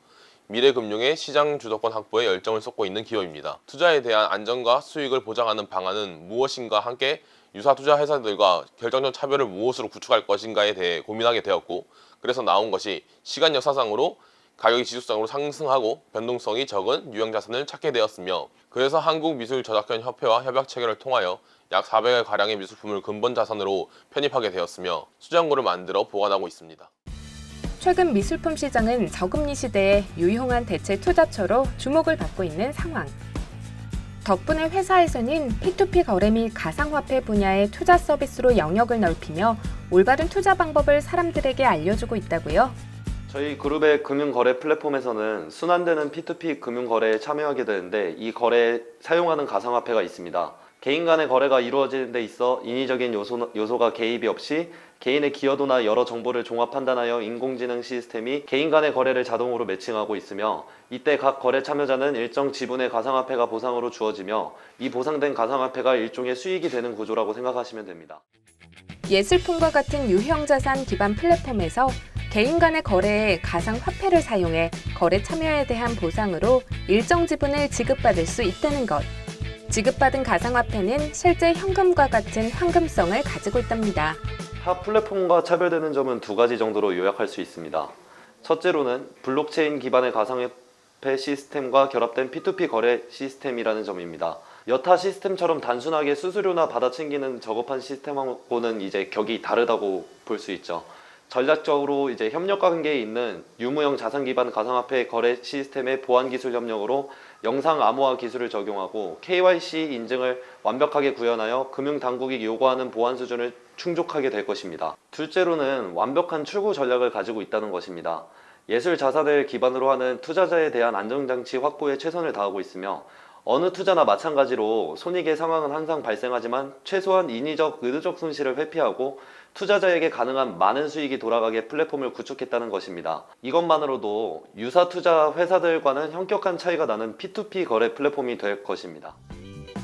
N: 미래금융의 시장 주도권 확보에 열정을 쏟고 있는 기업입니다. 투자에 대한 안전과 수익을 보장하는 방안은 무엇인가 함께 유사 투자 회사들과 결정적 차별을 무엇으로 구축할 것인가에 대해 고민하게 되었고 그래서 나온 것이 시간 역사상으로 가격이 지속적으로 상승하고 변동성이 적은 유형자산을 찾게 되었으며 그래서 한국미술저작권협회와 협약 체결을 통하여 약 400여가량의 미술품을 근본 자산으로 편입하게 되었으며 수장고를 만들어 보관하고 있습니다.
D: 최근 미술품 시장은 저금리 시대에 유용한 대체 투자처로 주목을 받고 있는 상황. 덕분에 회사에서는 P2P 거래 및 가상화폐 분야의 투자 서비스로 영역을 넓히며 올바른 투자 방법을 사람들에게 알려주고 있다고요.
O: 저희 그룹의 금융거래 플랫폼에서는 순환되는 P2P 금융거래에 참여하게 되는데 이 거래에 사용하는 가상화폐가 있습니다. 개인 간의 거래가 이루어지는 데 있어 인위적인 요소가 개입이 없이 개인의 기여도나 여러 정보를 종합 판단하여 인공지능 시스템이 개인 간의 거래를 자동으로 매칭하고 있으며 이때 각 거래 참여자는 일정 지분의 가상화폐가 보상으로 주어지며 이 보상된 가상화폐가 일종의 수익이 되는 구조라고 생각하시면 됩니다.
D: 예술품과 같은 유형자산 기반 플랫폼에서 개인 간의 거래에 가상화폐를 사용해 거래 참여에 대한 보상으로 일정 지분을 지급받을 수 있다는 것. 지급받은 가상화폐는 실제 현금과 같은 황금성을 가지고 있답니다.
O: 타 플랫폼과 차별되는 점은 두 가지 정도로 요약할 수 있습니다. 첫째로는 블록체인 기반의 가상화폐 시스템과 결합된 P2P 거래 시스템이라는 점입니다. 여타 시스템처럼 단순하게 수수료나 받아챙기는 저급한 시스템하고는 이제 격이 다르다고 볼 수 있죠. 전략적으로 이제 협력 관계에 있는 유무형 자산 기반 가상화폐 거래 시스템의 보안 기술 협력으로 영상 암호화 기술을 적용하고 KYC 인증을 완벽하게 구현하여 금융 당국이 요구하는 보안 수준을 충족하게 될 것입니다. 둘째로는 완벽한 출구 전략을 가지고 있다는 것입니다. 예술 자산을 기반으로 하는 투자자에 대한 안정장치 확보에 최선을 다하고 있으며 어느 투자나 마찬가지로 손익의 상황은 항상 발생하지만 최소한 인위적, 의도적 손실을 회피하고 투자자에게 가능한 많은 수익이 돌아가게 플랫폼을 구축했다는 것입니다. 이것만으로도 유사 투자 회사들과는 현격한 차이가 나는 P2P 거래 플랫폼이 될 것입니다.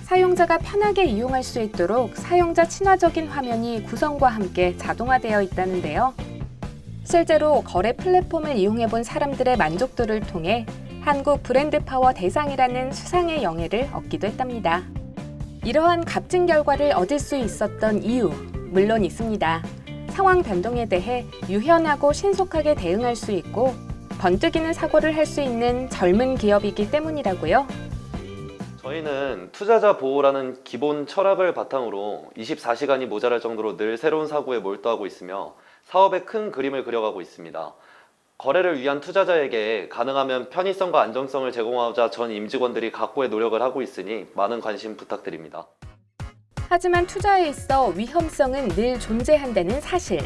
D: 사용자가 편하게 이용할 수 있도록 사용자 친화적인 화면이 구성과 함께 자동화되어 있다는데요. 실제로 거래 플랫폼을 이용해본 사람들의 만족도를 통해 한국 브랜드 파워 대상이라는 수상의 영예를 얻기도 했답니다. 이러한 값진 결과를 얻을 수 있었던 이유, 물론 있습니다. 상황 변동에 대해 유연하고 신속하게 대응할 수 있고 번뜩이는 사고를 할 수 있는 젊은 기업이기 때문이라고요.
O: 저희는 투자자 보호라는 기본 철학을 바탕으로 24시간이 모자랄 정도로 늘 새로운 사고에 몰두하고 있으며 사업의 큰 그림을 그려가고 있습니다. 거래를 위한 투자자에게 가능하면 편의성과 안정성을 제공하고자 전 임직원들이 각고의 노력을 하고 있으니 많은 관심 부탁드립니다.
D: 하지만 투자에 있어 위험성은 늘 존재한다는 사실.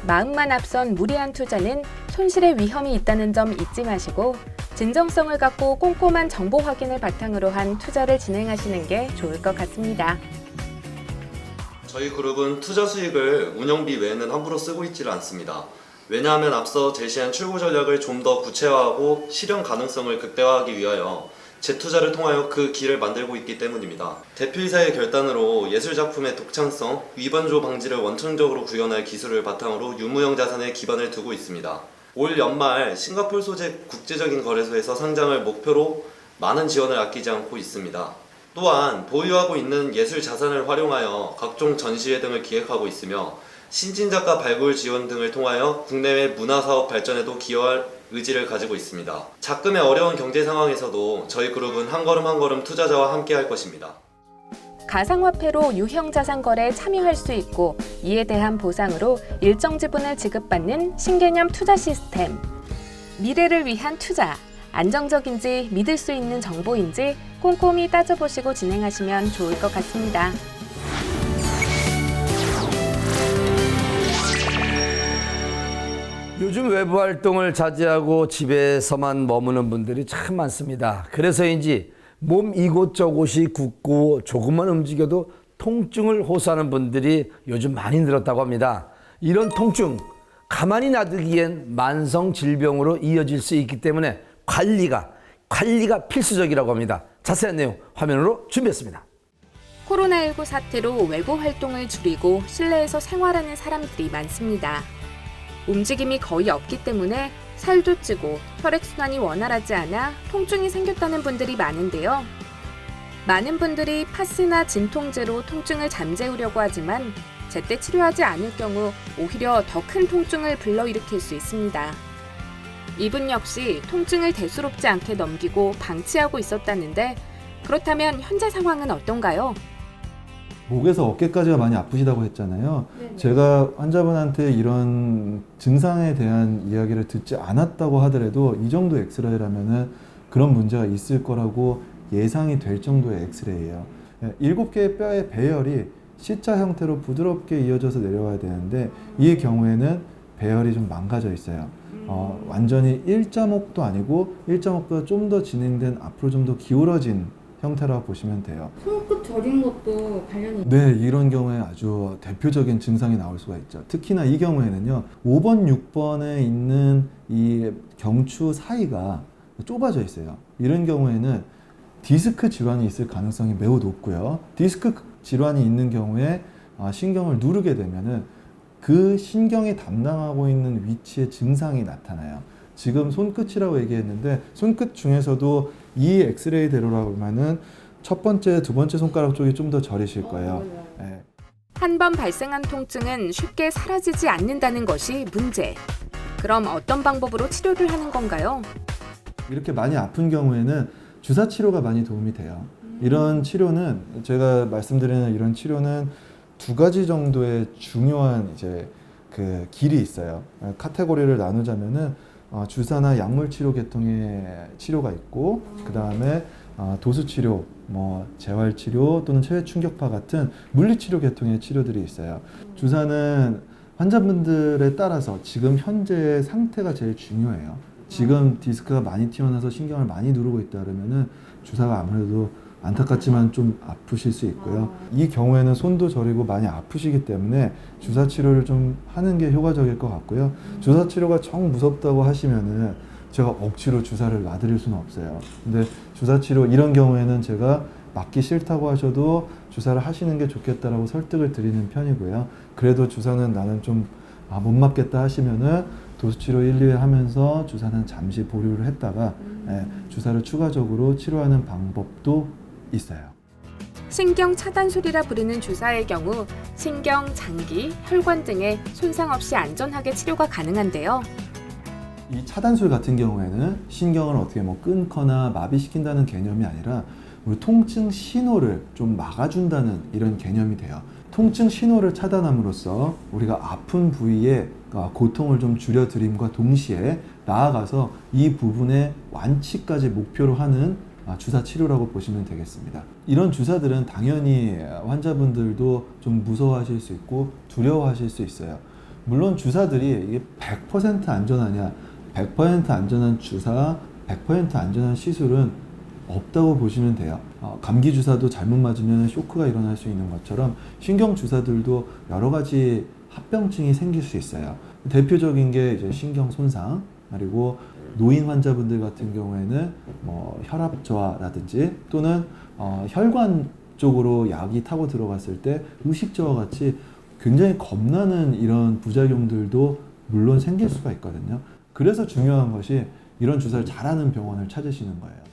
D: 마음만 앞선 무리한 투자는 손실의 위험이 있다는 점 잊지 마시고 진정성을 갖고 꼼꼼한 정보 확인을 바탕으로 한 투자를 진행하시는 게 좋을 것 같습니다.
O: 저희 그룹은 투자 수익을 운영비 외에는 함부로 쓰고 있지를 않습니다. 왜냐하면 앞서 제시한 출구 전략을 좀 더 구체화하고 실현 가능성을 극대화하기 위하여 재투자를 통하여 그 길을 만들고 있기 때문입니다. 대표이사의 결단으로 예술작품의 독창성, 위반조 방지를 원천적으로 구현할 기술을 바탕으로 유무형 자산에 기반을 두고 있습니다. 올 연말 싱가포르 소재 국제적인 거래소에서 상장을 목표로 많은 지원을 아끼지 않고 있습니다. 또한 보유하고 있는 예술 자산을 활용하여 각종 전시회 등을 기획하고 있으며 신진작가 발굴 지원 등을 통하여 국내외 문화사업 발전에도 기여할 의지를 가지고 있습니다. 작금의 어려운 경제 상황에서도 저희 그룹은 한 걸음 한 걸음 투자자와 함께 할 것입니다.
D: 가상화폐로 유형 자산 거래에 참여할 수 있고 이에 대한 보상으로 일정 지분을 지급받는 신개념 투자 시스템. 미래를 위한 투자, 안정적인지 믿을 수 있는 정보인지 꼼꼼히 따져보시고 진행하시면 좋을 것 같습니다.
A: 요즘 외부 활동을 자제하고 집에서만 머무는 분들이 참 많습니다. 그래서인지 몸 이곳저곳이 굽고 조금만 움직여도 통증을 호소하는 분들이 요즘 많이 늘었다고 합니다. 이런 통증 가만히 놔두기엔 만성 질병으로 이어질 수 있기 때문에 관리가 필수적이라고 합니다. 자세한 내용 화면으로 준비했습니다.
D: 코로나19 사태로 외부 활동을 줄이고 실내에서 생활하는 사람들이 많습니다. 움직임이 거의 없기 때문에 살도 찌고 혈액순환이 원활하지 않아 통증이 생겼다는 분들이 많은데요. 많은 분들이 파스나 진통제로 통증을 잠재우려고 하지만 제때 치료하지 않을 경우 오히려 더 큰 통증을 불러일으킬 수 있습니다. 이분 역시 통증을 대수롭지 않게 넘기고 방치하고 있었다는데 그렇다면 현재 상황은 어떤가요?
P: 목에서 어깨까지가 많이 아프시다고 했잖아요. 제가 환자분한테 이런 증상에 대한 이야기를 듣지 않았다고 하더라도 이 정도 엑스레이라면은 그런 문제가 있을 거라고 예상이 될 정도의 엑스레이예요. 7개의 뼈의 배열이 C자 형태로 부드럽게 이어져서 내려와야 되는데 이 경우에는 배열이 좀 망가져 있어요. 완전히 일자목도 아니고 일자목보다 좀 더 진행된 앞으로 좀 더 기울어진 형태라고 보시면 돼요.
F: 손끝 저린 것도 관련이
P: 네, 이런 경우에 아주 대표적인 증상이 나올 수가 있죠. 특히나 이 경우에는요, 5번, 6번에 있는 이 경추 사이가 좁아져 있어요. 이런 경우에는 디스크 질환이 있을 가능성이 매우 높고요. 디스크 질환이 있는 경우에 신경을 누르게 되면은 그 신경이 담당하고 있는 위치에 증상이 나타나요. 지금 손끝이라고 얘기했는데 손끝 중에서도 이 엑스레이대로라고 하면은 첫 번째, 두 번째 손가락 쪽이 좀 더 저리실 거예요. 네.
D: 한 번 발생한 통증은 쉽게 사라지지 않는다는 것이 문제. 그럼 어떤 방법으로 치료를 하는 건가요?
P: 이렇게 많이 아픈 경우에는 주사 치료가 많이 도움이 돼요. 이런 치료는 제가 말씀드리는 이런 치료는 두 가지 정도의 중요한 이제 그 길이 있어요. 카테고리를 나누자면은 주사나 약물 치료 계통의 치료가 있고 그 다음에 도수 치료, 뭐 재활 치료 또는 체외 충격파 같은 물리 치료 계통의 치료들이 있어요. 주사는 환자분들에 따라서 지금 현재의 상태가 제일 중요해요. 지금 디스크가 많이 튀어나와서 신경을 많이 누르고 있다 그러면은 주사가 아무래도 안타깝지만 좀 아프실 수 있고요. 이 경우에는 손도 저리고 많이 아프시기 때문에 주사 치료를 좀 하는 게 효과적일 것 같고요. 주사 치료가 정 무섭다고 하시면은 제가 억지로 주사를 놔드릴 수는 없어요. 근데 주사 치료 이런 경우에는 제가 맞기 싫다고 하셔도 주사를 하시는 게 좋겠다라고 설득을 드리는 편이고요. 그래도 주사는 나는 좀 못 맞겠다 하시면은 도수치료 1, 2회 하면서 주사는 잠시 보류를 했다가 주사를 추가적으로 치료하는 방법도 있어요.
D: 신경 차단술이라 부르는 주사의 경우 신경, 장기, 혈관 등에 손상 없이 안전하게 치료가 가능한데요.
P: 이 차단술 같은 경우에는 신경을 어떻게 뭐 끊거나 마비시킨다는 개념이 아니라 우리 통증 신호를 좀 막아준다는 이런 개념이 돼요. 통증 신호를 차단함으로써 우리가 아픈 부위에 고통을 좀 줄여드림과 동시에 나아가서 이 부분의 완치까지 목표로 하는 주사 치료라고 보시면 되겠습니다. 이런 주사들은 당연히 환자분들도 좀 무서워하실 수 있고 두려워하실 수 있어요. 물론 주사들이 이게 100% 안전하냐, 100% 안전한 주사, 100% 안전한 시술은 없다고 보시면 돼요. 감기 주사도 잘못 맞으면 쇼크가 일어날 수 있는 것처럼 신경 주사들도 여러 가지 합병증이 생길 수 있어요. 대표적인 게 이제 신경 손상, 그리고 노인 환자분들 같은 경우에는 뭐 혈압 저하라든지 또는 혈관 쪽으로 약이 타고 들어갔을 때 의식 저하 같이 굉장히 겁나는 이런 부작용들도 물론 생길 수가 있거든요. 그래서 중요한 것이 이런 주사를 잘하는 병원을 찾으시는 거예요.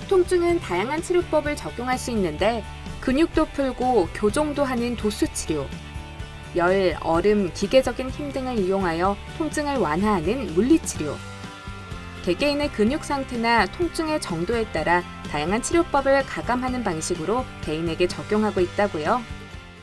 D: 통증은 다양한 치료법을 적용할 수 있는데 근육도 풀고 교정도 하는 도수 치료, 열, 얼음, 기계적인 힘 등을 이용하여 통증을 완화하는 물리치료, 개개인의 근육 상태나 통증의 정도에 따라 다양한 치료법을 가감하는 방식으로 개인에게 적용하고 있다고요.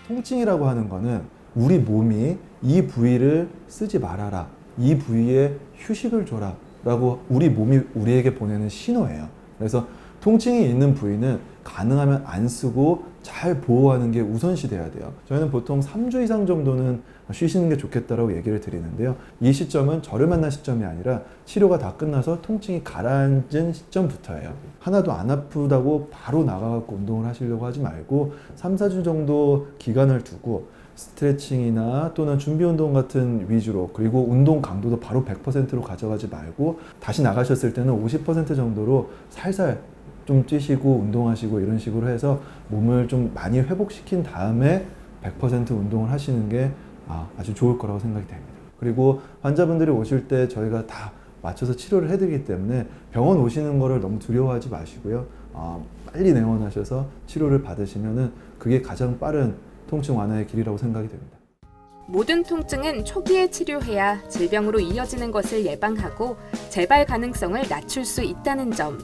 P: 통증이라고 하는 거는 우리 몸이 이 부위를 쓰지 말아라, 이 부위에 휴식을 줘라 라고 우리 몸이 우리에게 보내는 신호예요. 그래서 통증이 있는 부위는 가능하면 안 쓰고 잘 보호하는 게 우선시 돼야 돼요. 저희는 보통 3주 이상 정도는 쉬시는 게 좋겠다라고 얘기를 드리는데요. 이 시점은 저를 만난 시점이 아니라 치료가 다 끝나서 통증이 가라앉은 시점부터예요. 하나도 안 아프다고 바로 나가갖고 운동을 하시려고 하지 말고 3, 4주 정도 기간을 두고 스트레칭이나 또는 준비 운동 같은 위주로, 그리고 운동 강도도 바로 100%로 가져가지 말고 다시 나가셨을 때는 50% 정도로 살살 좀 뛰시고 운동하시고 이런 식으로 해서 몸을 좀 많이 회복시킨 다음에 100% 운동을 하시는 게 아주 좋을 거라고 생각이 됩니다. 그리고 환자분들이 오실 때 저희가 다 맞춰서 치료를 해드리기 때문에 병원 오시는 거를 너무 두려워하지 마시고요. 빨리 내원하셔서 치료를 받으시면은 그게 가장 빠른 통증 완화의 길이라고 생각이 됩니다.
D: 모든 통증은 초기에 치료해야 질병으로 이어지는 것을 예방하고 재발 가능성을 낮출 수 있다는 점.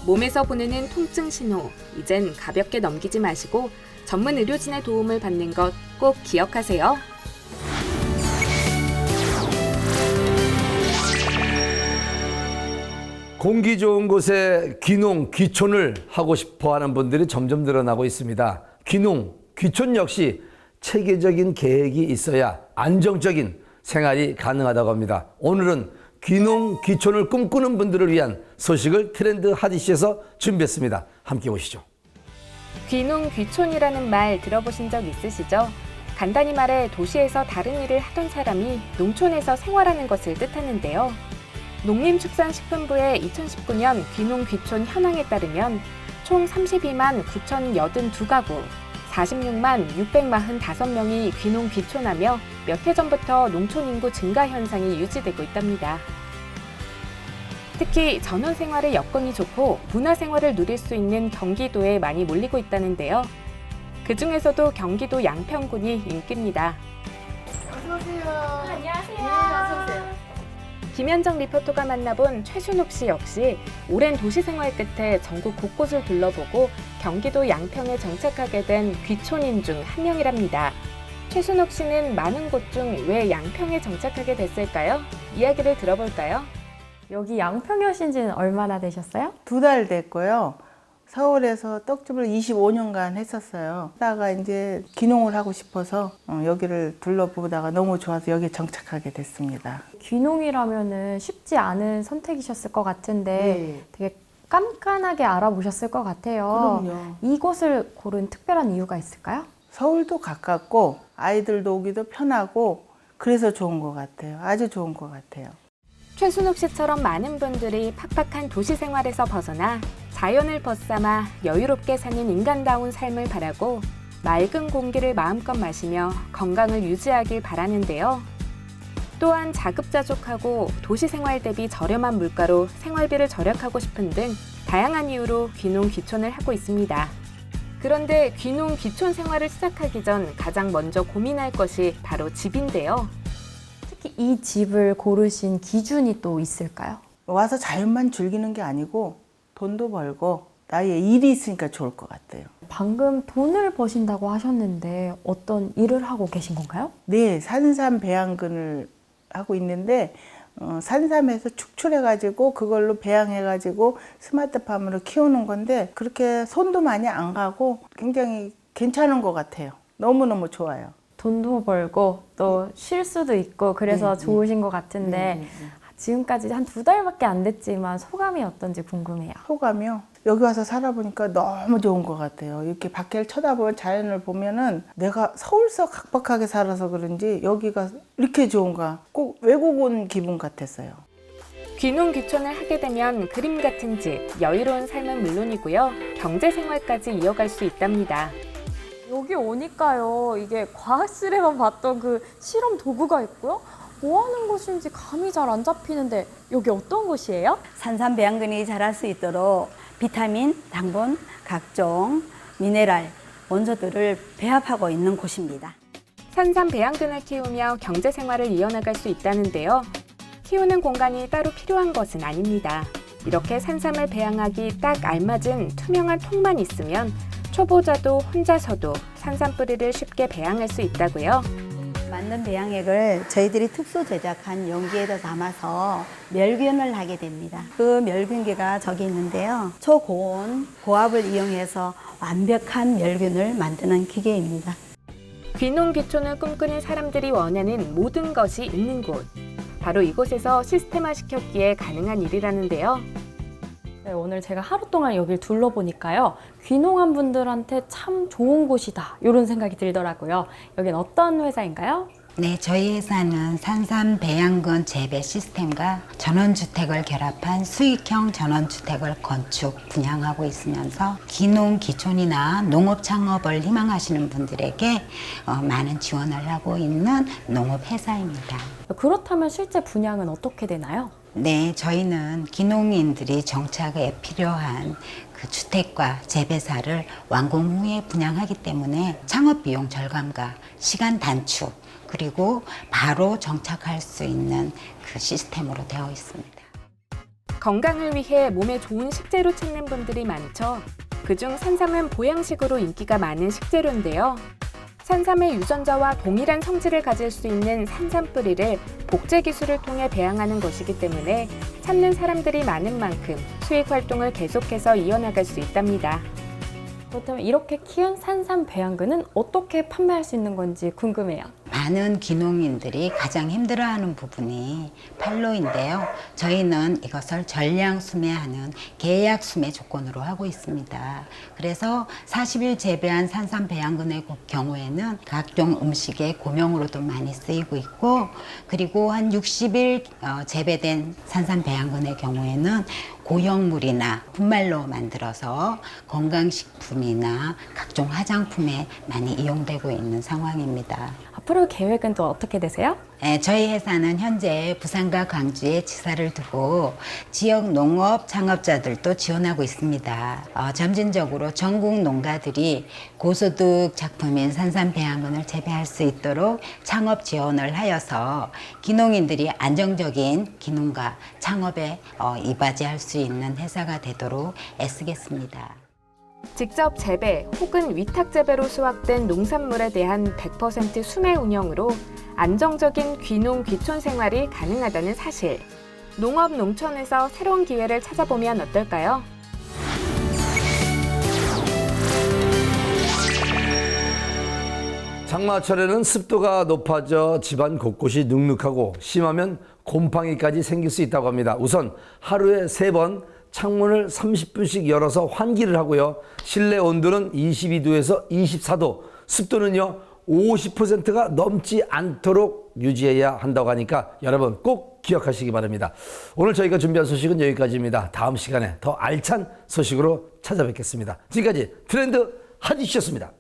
D: 몸에서 보내는 통증 신호, 이젠 가볍게 넘기지 마시고 전문 의료진의 도움을 받는 것 꼭 기억하세요.
A: 공기 좋은 곳에 귀농, 귀촌을 하고 싶어 하는 분들이 점점 늘어나고 있습니다. 귀농, 귀촌 역시 체계적인 계획이 있어야 안정적인 생활이 가능하다고 합니다. 오늘은 귀농, 귀촌을 꿈꾸는 분들을 위한 소식을 트렌드 핫이슈에서 준비했습니다. 함께 보시죠.
D: 귀농, 귀촌이라는 말 들어보신 적 있으시죠? 간단히 말해 도시에서 다른 일을 하던 사람이 농촌에서 생활하는 것을 뜻하는데요. 농림축산식품부의 2019년 귀농, 귀촌 현황에 따르면 총 32만 9,082가구, 46만 645명이 귀농, 귀촌하며 몇 해 전부터 농촌 인구 증가 현상이 유지되고 있답니다. 특히 전원 생활의 여건이 좋고 문화 생활을 누릴 수 있는 경기도에 많이 몰리고 있다는데요. 그 중에서도 경기도 양평군이 인기입니다.
Q: 어서오세요.
D: 안녕하세요. 김현정 리포터가 만나본 최순옥 씨 역시 오랜 도시 생활 끝에 전국 곳곳을 둘러보고 경기도 양평에 정착하게 된 귀촌인 중 한 명이랍니다. 최순옥 씨는 많은 곳 중 왜 양평에 정착하게 됐을까요? 이야기를 들어볼까요?
F: 여기 양평에 오신 지는 얼마나 되셨어요?
Q: 2달 됐고요. 서울에서 떡집을 25년간 했었어요. 하다가 이제 귀농을 하고 싶어서 여기를 둘러보다가 너무 좋아서 여기에 정착하게 됐습니다.
F: 귀농이라면은 쉽지 않은 선택이셨을 것 같은데
Q: 네.
F: 되게 깐깐하게 알아보셨을 것 같아요.
Q: 그럼요.
F: 이곳을 고른 특별한 이유가 있을까요?
Q: 서울도 가깝고 아이들도 오기도 편하고 그래서 좋은 것 같아요. 아주 좋은 것 같아요.
D: 최순옥 씨처럼 많은 분들이 팍팍한 도시 생활에서 벗어나 자연을 벗삼아 여유롭게 사는 인간다운 삶을 바라고 맑은 공기를 마음껏 마시며 건강을 유지하길 바라는데요. 또한 자급자족하고 도시 생활 대비 저렴한 물가로 생활비를 절약하고 싶은 등 다양한 이유로 귀농, 귀촌을 하고 있습니다. 그런데 귀농, 귀촌 생활을 시작하기 전 가장 먼저 고민할 것이 바로 집인데요.
F: 특히 이 집을 고르신 기준이 또 있을까요?
Q: 와서 자연만 즐기는 게 아니고 돈도 벌고 나의 일이 있으니까 좋을 것 같아요.
F: 방금 돈을 버신다고 하셨는데 어떤 일을 하고 계신 건가요?
Q: 네, 산삼 배양근을 하고 있는데 산삼에서 축출해가지고 그걸로 배양해가지고 스마트팜으로 키우는 건데 그렇게 손도 많이 안 가고 굉장히 괜찮은 것 같아요. 너무너무 좋아요.
F: 돈도 벌고 또 쉴 수도 있고 그래서
Q: 네,
F: 좋으신 것 같은데 지금까지 한 2달밖에 안 됐지만 소감이 어떤지 궁금해요.
Q: 소감이요? 여기 와서 살아보니까 너무 좋은 것 같아요. 이렇게 밖을 쳐다보면 자연을 보면은 내가 서울서 각박하게 살아서 그런지 여기가 이렇게 좋은가 꼭 외국 온 기분 같았어요.
D: 귀농 귀촌을 하게 되면 그림 같은 집, 여유로운 삶은 물론이고요. 경제생활까지 이어갈 수 있답니다.
F: 여기 오니까요. 이게 과학실에만 봤던 그 실험 도구가 있고요. 뭐 하는 곳인지 감이 잘 안 잡히는데 여기 어떤 곳이에요?
R: 산삼 배양근이 자랄 수 있도록 비타민, 당분, 각종 미네랄, 원소들을 배합하고 있는 곳입니다.
D: 산삼 배양근을 키우며 경제생활을 이어나갈 수 있다는데요. 키우는 공간이 따로 필요한 것은 아닙니다. 이렇게 산삼을 배양하기 딱 알맞은 투명한 통만 있으면 초보자도 혼자서도 산삼 뿌리를 쉽게 배양할 수 있다고요.
R: 만든 배양액을 저희들이 특수 제작한 용기에다 담아서 멸균을 하게 됩니다. 그 멸균기가 저기 있는데요. 초고온 고압을 이용해서 완벽한 멸균을 만드는 기계입니다.
D: 귀농 귀촌을 꿈꾸는 사람들이 원하는 모든 것이 있는 곳. 바로 이곳에서 시스템화 시켰기에 가능한 일이라는데요.
F: 네, 오늘 제가 하루 동안 여길 둘러보니까요. 귀농한 분들한테 참 좋은 곳이다. 이런 생각이 들더라고요. 여긴 어떤 회사인가요?
S: 네, 저희 회사는 산삼 배양근 재배 시스템과 전원주택을 결합한 수익형 전원주택을 건축, 분양하고 있으면서 귀농, 귀촌이나 농업 창업을 희망하시는 분들에게 많은 지원을 하고 있는 농업회사입니다.
F: 그렇다면 실제 분양은 어떻게 되나요?
S: 네, 저희는 귀농인들이 정착에 필요한 그 주택과 재배사를 완공 후에 분양하기 때문에 창업 비용 절감과 시간 단축, 그리고 바로 정착할 수 있는 그 시스템으로 되어 있습니다.
D: 건강을 위해 몸에 좋은 식재료 찾는 분들이 많죠. 그중 산삼은 보양식으로 인기가 많은 식재료인데요. 산삼의 유전자와 동일한 성질을 가질 수 있는 산삼 뿌리를 복제 기술을 통해 배양하는 것이기 때문에 찾는 사람들이 많은 만큼 수익 활동을 계속해서 이어나갈 수 있답니다.
F: 그렇다면 이렇게 키운 산삼 배양근은 어떻게 판매할 수 있는 건지 궁금해요.
S: 많은 귀농인들이 가장 힘들어하는 부분이 판로인데요. 저희는 이것을 전량 수매하는 계약 수매 조건으로 하고 있습니다. 그래서 40일 재배한 산삼 배양근의 경우에는 각종 음식에 고명으로도 많이 쓰이고 있고, 그리고 한 60일 재배된 산삼 배양근의 경우에는 고형물이나 분말로 만들어서 건강식품이나 각종 화장품에 많이 이용되고 있는 상황입니다.
F: 앞으로 계획은 또 어떻게 되세요?
S: 네, 저희 회사는 현재 부산과 광주에 지사를 두고 지역 농업 창업자들도 지원하고 있습니다. 점진적으로 전국 농가들이 고소득 작품인 산삼 배양근을 재배할 수 있도록 창업 지원을 하여서 귀농인들이 안정적인 귀농과 창업에 이바지할 수 있는 회사가 되도록 애쓰겠습니다.
D: 직접 재배 혹은 위탁 재배로 수확된 농산물에 대한 100% 수매 운영으로 안정적인 귀농 귀촌 생활이 가능하다는 사실. 농업 농촌에서 새로운 기회를 찾아보면 어떨까요?
A: 장마철에는 습도가 높아져 집안 곳곳이 눅눅하고 심하면 곰팡이까지 생길 수 있다고 합니다. 우선 하루에 3번 창문을 30분씩 열어서 환기를 하고요. 실내 온도는 22도에서 24도, 습도는요 50%가 넘지 않도록 유지해야 한다고 하니까 여러분 꼭 기억하시기 바랍니다. 오늘 저희가 준비한 소식은 여기까지입니다. 다음 시간에 더 알찬 소식으로 찾아뵙겠습니다. 지금까지 트렌드 하디슈였습니다.